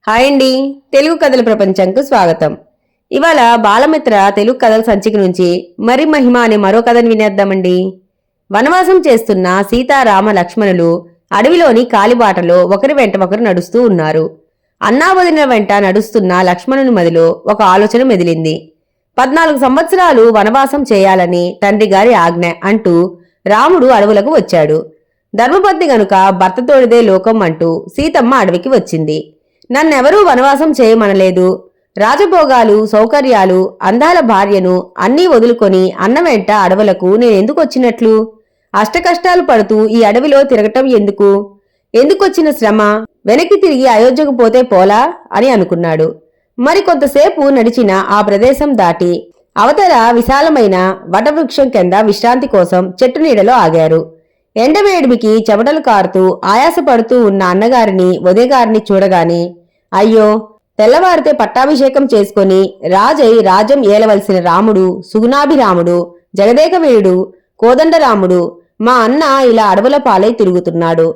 Hi అండి. తెలుగు కథల ప్రపంచంకు స్వాగతం. ఇవాళ బాలమిత్ర తెలుగు కథల సంచిక నుంచి మరి మహిమ అనే మరో కథను వినేద్దామండి. వనవాసం చేస్తున్న సీతారామ లక్ష్మణులు అడవిలోని కాలిబాటలో ఒకరి వెంట ఒకరు నడుస్తూ ఉన్నారు. అన్నావదిన వెంట నడుస్తున్న లక్ష్మణుని మదిలో ఒక ఆలోచన మెదిలింది. 14 సంవత్సరాలు వనవాసం చేయాలని తండ్రి గారి ఆజ్ఞ అంటూ రాముడు అడవులకు వచ్చాడు. ధర్మపత్ని గనుక భర్తతోడిదే లోకం అంటూ సీతమ్మ అడవికి వచ్చింది. నన్నెవరూ వనవాసం చేయమనలేదు. రాజభోగాలు, సౌకర్యాలు, అందాల భార్యను అన్నీ వదులుకొని అన్న వెంట అడవులకు నేనెందుకు వచ్చినట్లు? అష్టకష్టాలు పడుతూ ఈ అడవిలో తిరగటం ఎందుకు? ఎందుకొచ్చిన శ్రమ? వెనక్కి తిరిగి అయోధ్యకు పోతే పోలా అని అనుకున్నాడు. మరికొంతసేపు నడిచిన ఆ ప్రదేశం దాటి అవతల విశాలమైన వటవృక్షం కింద విశ్రాంతి కోసం చెట్టు నీడలో ఆగారు. ఎండవేడిమికి చెమటలు కారుతూ ఆయాసపడుతూ ఉన్న అన్నగారిని ఉదయగారిని చూడగానే అయ్యో, తెల్లవారితే పట్టాభిషేకం చేసుకుని రాజై రాజ్యం ఏలవలసిన రాముడు, సుగుణాభిరాముడు, జగదేకవీరుడు, కోదండరాముడు మా అన్న ఇలా అడవుల పాలై తిరుగుతున్నాడు.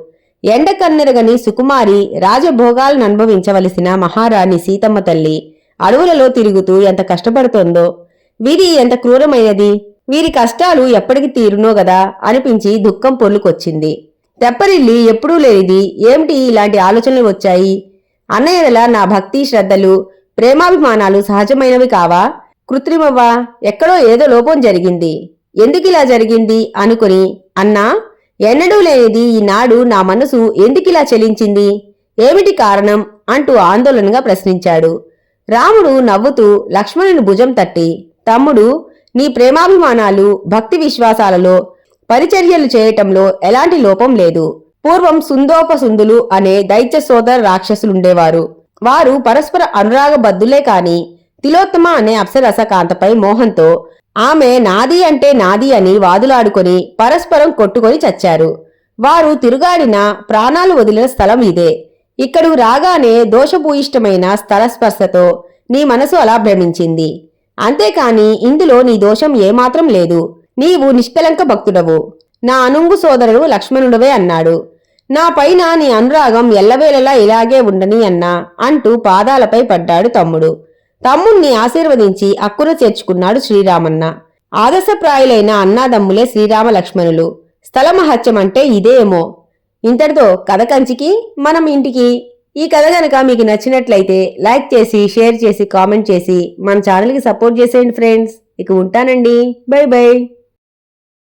ఎండ కన్నెరగని సుకుమారి రాజభోగాలను అనుభవించవలసిన మహారాణి సీతమ్మ తల్లి అడవులలో తిరుగుతూ ఎంత కష్టపడుతోందో, వీరి ఎంత క్రూరమైనది, వీరి కష్టాలు ఎప్పటికి తీరునో గదా అనిపించి దుఃఖం పొర్లుకొచ్చింది. తెప్పరిల్లి ఎప్పుడూ లేనిది ఏమిటి ఇలాంటి ఆలోచనలు వచ్చాయి? అన్నయ్యల నా భక్తి శ్రద్ధలు, ప్రేమాభిమానాలు సహజమైనవి కావా? కృత్రిమవా? ఎక్కడో ఏదో లోపం జరిగింది. ఎందుకిలా జరిగింది అనుకుని, అన్నా, ఎన్నడూ లేనిది ఈనాడు నా మనసు ఎందుకిలా చలించింది? ఏమిటి కారణం అంటూ ఆందోళనగా ప్రశ్నించాడు. రాముడు నవ్వుతూ లక్ష్మణుని భుజం తట్టి, తమ్ముడు, నీ ప్రేమాభిమానాలు, భక్తి విశ్వాసాలలో, పరిచర్యలు చేయటంలో ఎలాంటి లోపం లేదు. పూర్వం సుందోపసుందులు అనే దైత్య సోదర రాక్షసులుండేవారు. వారు పరస్పర అనురాగబద్ధులే కాని తిలోత్తమ అనే అప్సరస కాంతపై మోహంతో ఆమె నాది అంటే నాది అని వాదులాడుకొని పరస్పరం కొట్టుకొని చచ్చారు. వారు తిరుగాడిన ప్రాణాలు వదిలిన స్థలం ఇదే. ఇక్కడు రాగానే దోషభూయిష్టమైన స్థలస్పర్శతో నీ మనసు అలా భ్రమించింది. అంతేకాని ఇందులో నీ దోషం ఏమాత్రం లేదు. నీవు నిష్కలంక భక్తుడవు, నా అనుంగు సోదరుడు లక్ష్మణుడవే అన్నాడు. నా పైన నీ అనురాగం ఎల్లవేళలా ఇలాగే ఉండని అన్నా అంటూ పాదాలపై పడ్డాడు తమ్ముడు. తమ్ముణ్ణి ఆశీర్వదించి అక్కున చేర్చుకున్నాడు శ్రీరామన్న. ఆదర్శప్రాయులైన అన్నాదమ్ములే శ్రీరామ లక్ష్మణులు. స్థలమహత్యం అంటే ఇదేమో. ఇంతటితో కథ కంచికి మనం ఇంటికి. ఈ కథ గనక మీకు నచ్చినట్లయితే లైక్ చేసి, షేర్ చేసి, కామెంట్ చేసి మన ఛానల్కి సపోర్ట్ చేసేయండి ఫ్రెండ్స్. ఇక ఉంటానండి. By by.